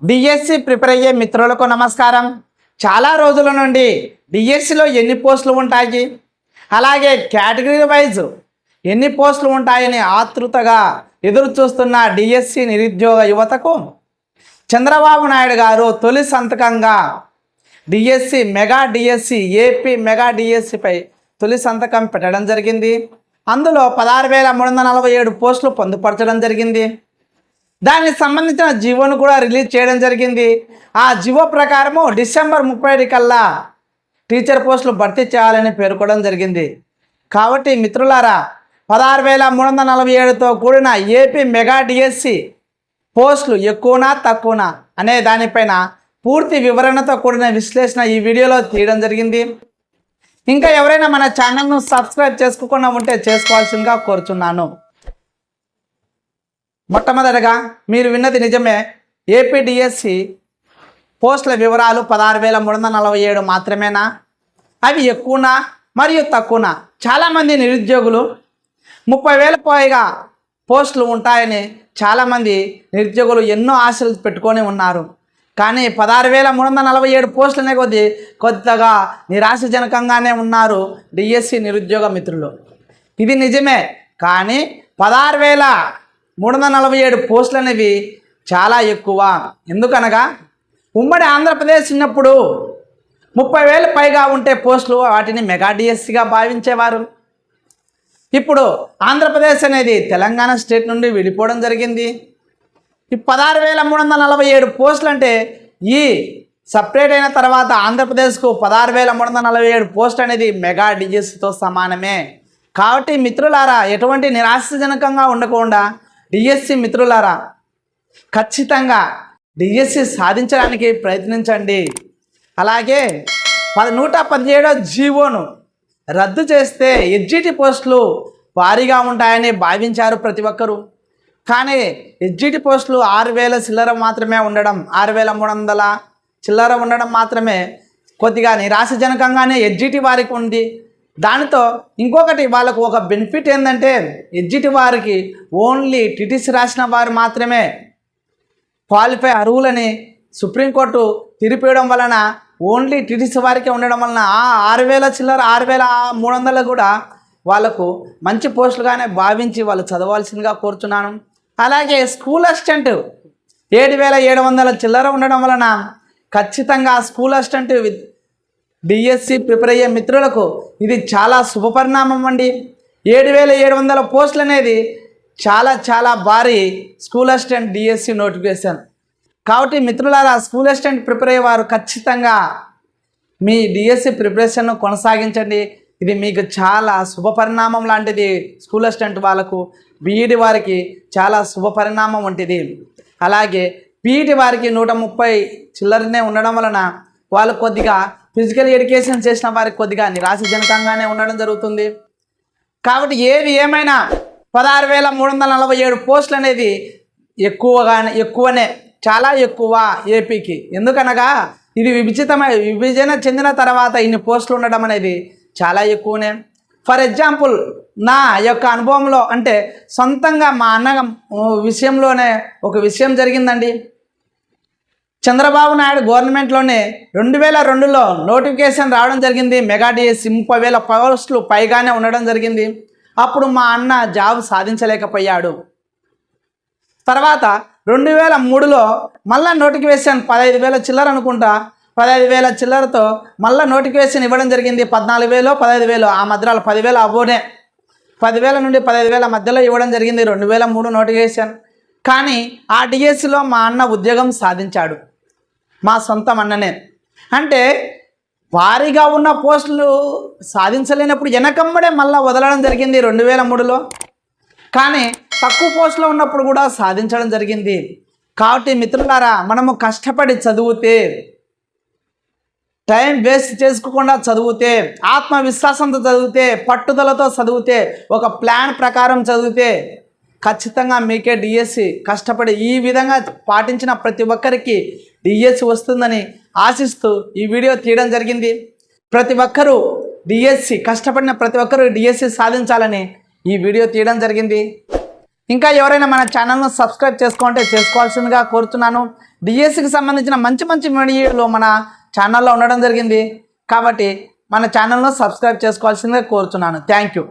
DSC prepare అయ్యే మిత్రులకు నమస్కారం. చాలా రోజుల నుండి డిఎస్సిలో ఎన్ని పోస్టులు ఉంటాయి, అలాగే కేటగిరీ వైజ్ ఎన్ని పోస్టులు ఉంటాయని ఆతృతగా ఎదురు చూస్తున్న డిఎస్సి నిరుద్యోగ యువతకు చంద్రబాబు నాయుడు గారు తొలి సంతకంగా డిఎస్సి ఏపీ మెగా డిఎస్సిపై తొలి సంతకం పెట్టడం జరిగింది. అందులో 16,347 పోస్టులు పొందుపరచడం జరిగింది. దానికి సంబంధించిన జీవోను కూడా రిలీజ్ చేయడం జరిగింది. ఆ జీవో ప్రకారము డిసెంబర్ 30 కల్లా టీచర్ పోస్టులు భర్తీ చేయాలని పేర్కొనడం జరిగింది. కాబట్టి మిత్రులారా, 16,347తో కూడిన ఏపీ మెగా డిఎస్సి పోస్టులు ఎక్కువనా తక్కువనా అనే దానిపైన పూర్తి వివరణతో కూడిన విశ్లేషణ ఈ వీడియోలో తీయడం జరిగింది. ఇంకా ఎవరైనా మన ఛానల్ను సబ్స్క్రైబ్ చేసుకోకుండా ఉంటే చేసుకోవాల్సిందిగా కోరుచున్నాను. మొట్టమొదటిగా మీరు విన్నది నిజమే. ఏపీ డిఎస్సి పోస్టుల వివరాలు 16,347 మాత్రమేనా? అవి ఎక్కువనా మరియు తక్కువనా? చాలామంది నిరుద్యోగులు 30,000 పైగా పోస్టులు ఉంటాయని చాలామంది నిరుద్యోగులు ఎన్నో ఆశలు పెట్టుకొని ఉన్నారు. కానీ 16,347 పోస్టులు అనే కొద్దిగా నిరాశజనకంగానే ఉన్నారు డిఎస్సి నిరుద్యోగ మిత్రులు. ఇది నిజమే. కానీ 16,347 పోస్టులు అనేవి చాలా ఎక్కువ. ఎందుకనగా ఉమ్మడి ఆంధ్రప్రదేశ్ ఉన్నప్పుడు 30,000 పైగా ఉంటే పోస్టులు వాటిని మెగా డిఎస్సిగా భావించేవారు. ఇప్పుడు ఆంధ్రప్రదేశ్ అనేది తెలంగాణ స్టేట్ నుండి విడిపోవడం జరిగింది. ఈ 16,347 పోస్టులు అంటే ఈ సపరేట్ అయిన తర్వాత ఆంధ్రప్రదేశ్కు 16,347 పోస్టులు అనేది మెగా డిఎస్సితో సమానమే. కాబట్టి మిత్రులారా, ఎటువంటి నిరాశజనకంగా ఉండకుండా డిఎస్సి మిత్రులారా ఖచ్చితంగా డిఎస్సి సాధించడానికి ప్రయత్నించండి. అలాగే 117వ జీవోను రద్దు చేస్తే ఎడ్జిటి పోస్టులు భారీగా ఉంటాయని భావించారు ప్రతి ఒక్కరూ. కానీ ఎడ్జిటి పోస్టులు 6,000 చిల్లర మాత్రమే ఉండడం, 6,300 చిల్లర ఉండడం మాత్రమే కొద్దిగా నిరాశజనకంగానే ఎడ్జిటి వారికి ఉంది. దానితో ఇంకొకటి వాళ్ళకు ఒక బెనిఫిట్ ఏంటంటే ఎడ్జిటి వారికి ఓన్లీ టిటిసి రాసిన వారు మాత్రమే క్వాలిఫై అర్హులని సుప్రీంకోర్టు తీర్పివ్వడం వలన ఓన్లీ టిటిసి వారికి ఉండడం వలన ఆ 6,000 చిల్లర 6,300 కూడా వాళ్ళకు మంచి పోస్టులుగానే భావించి వాళ్ళు చదవాల్సిందిగా కోరుచున్నాను. అలాగే స్కూల్ అసిస్టెంట్ 7,700 చిల్లర ఉండడం వలన ఖచ్చితంగా స్కూల్ అసిస్టెంట్ డిఎస్సి ప్రిపేర్ అయ్యే మిత్రులకు ఇది చాలా శుభపరిణామం అండి. 7,700 పోస్టులు అనేది చాలా భారీ స్కూల్ అసిస్టెంట్ డిఎస్సి నోటిఫికేషన్. కాబట్టి మిత్రులారా, స్కూల్ అసిస్టెంట్ ప్రిపేర్ అయ్యేవారు ఖచ్చితంగా మీ డిఎస్సి ప్రిపరేషన్ను కొనసాగించండి. ఇది మీకు చాలా శుభపరిణామం లాంటిది. స్కూల్ అసిస్టెంట్ వాళ్ళకు, బీఈడి వారికి చాలా శుభపరిణామం వంటిది. అలాగే పీఈడి వారికి 130 చిల్లరనే ఉండడం వలన వాళ్ళు కొద్దిగా ఫిజికల్ ఎడ్యుకేషన్ చేసిన వారికి కొద్దిగా నిరాశజనకంగానే ఉండడం జరుగుతుంది. కాబట్టి ఏది ఏమైనా 16,347 పోస్టులు అనేది ఎక్కువనే చాలా ఎక్కువ ఏపీకి. ఎందుకనగా ఇది విభజన చెందిన తర్వాత ఇన్ని పోస్టులు ఉండడం అనేది చాలా ఎక్కువనే. ఫర్ ఎగ్జాంపుల్ నా యొక్క అనుభవంలో అంటే సొంతంగా మా అన్న విషయంలోనే ఒక విషయం జరిగిందండి. చంద్రబాబు నాయుడు గవర్నమెంట్లోనే 2002లో నోటిఫికేషన్ రావడం జరిగింది. మెగా డిఎస్సి 30,000 పోస్టులు పైగానే ఉండడం జరిగింది. అప్పుడు మా అన్న జాబ్ సాధించలేకపోయాడు. తర్వాత 2003లో మళ్ళీ నోటిఫికేషన్ 15,000 చిల్లర అనుకుంటా, 15,000 చిల్లరతో మళ్ళీ నోటిఫికేషన్ ఇవ్వడం జరిగింది. 14,000 15,000 ఆ మధ్యలో 10,000 అబోనే 10,000 నుండి 15,000 మధ్యలో ఇవ్వడం జరిగింది 2003 నోటిఫికేషన్. కానీ ఆ డిఎస్సిలో మా అన్న ఉద్యోగం సాధించాడు, మా సొంతం అన్ననే. అంటే భారీగా ఉన్న పోస్టులు సాధించలేనప్పుడు వెనకమ్మడే మళ్ళీ వదలడం జరిగింది 2003లో. కానీ తక్కువ పోస్టులో ఉన్నప్పుడు కూడా సాధించడం జరిగింది. కాబట్టి మిత్రులారా, మనము కష్టపడి చదివితే, టైం వేస్ట్ చేసుకోకుండా చదివితే, ఆత్మవిశ్వాసంతో చదివితే, పట్టుదలతో చదివితే, ఒక ప్లాన్ ప్రకారం చదివితే ఖచ్చితంగా మీకే డిఎస్సి కష్టపడి ఈ విధంగా పాటించిన ప్రతి ఒక్కరికి డిఎస్సి వస్తుందని ఆశిస్తూ ఈ వీడియో తీయడం జరిగింది. ప్రతి ఒక్కరూ డిఎస్సి కష్టపడిన ప్రతి ఒక్కరూ డిఎస్సి సాధించాలని ఈ వీడియో తీయడం జరిగింది. ఇంకా ఎవరైనా మన ఛానల్ను సబ్స్క్రైబ్ చేసుకుంటే చేసుకోవాల్సిందిగా కోరుతున్నాను. డిఎస్సికి సంబంధించిన మంచి మంచి వీడియోలు మన ఛానల్లో ఉండడం జరిగింది. కాబట్టి మన ఛానల్ను సబ్స్క్రైబ్ చేసుకోవాల్సిందిగా కోరుతున్నాను. Thank you.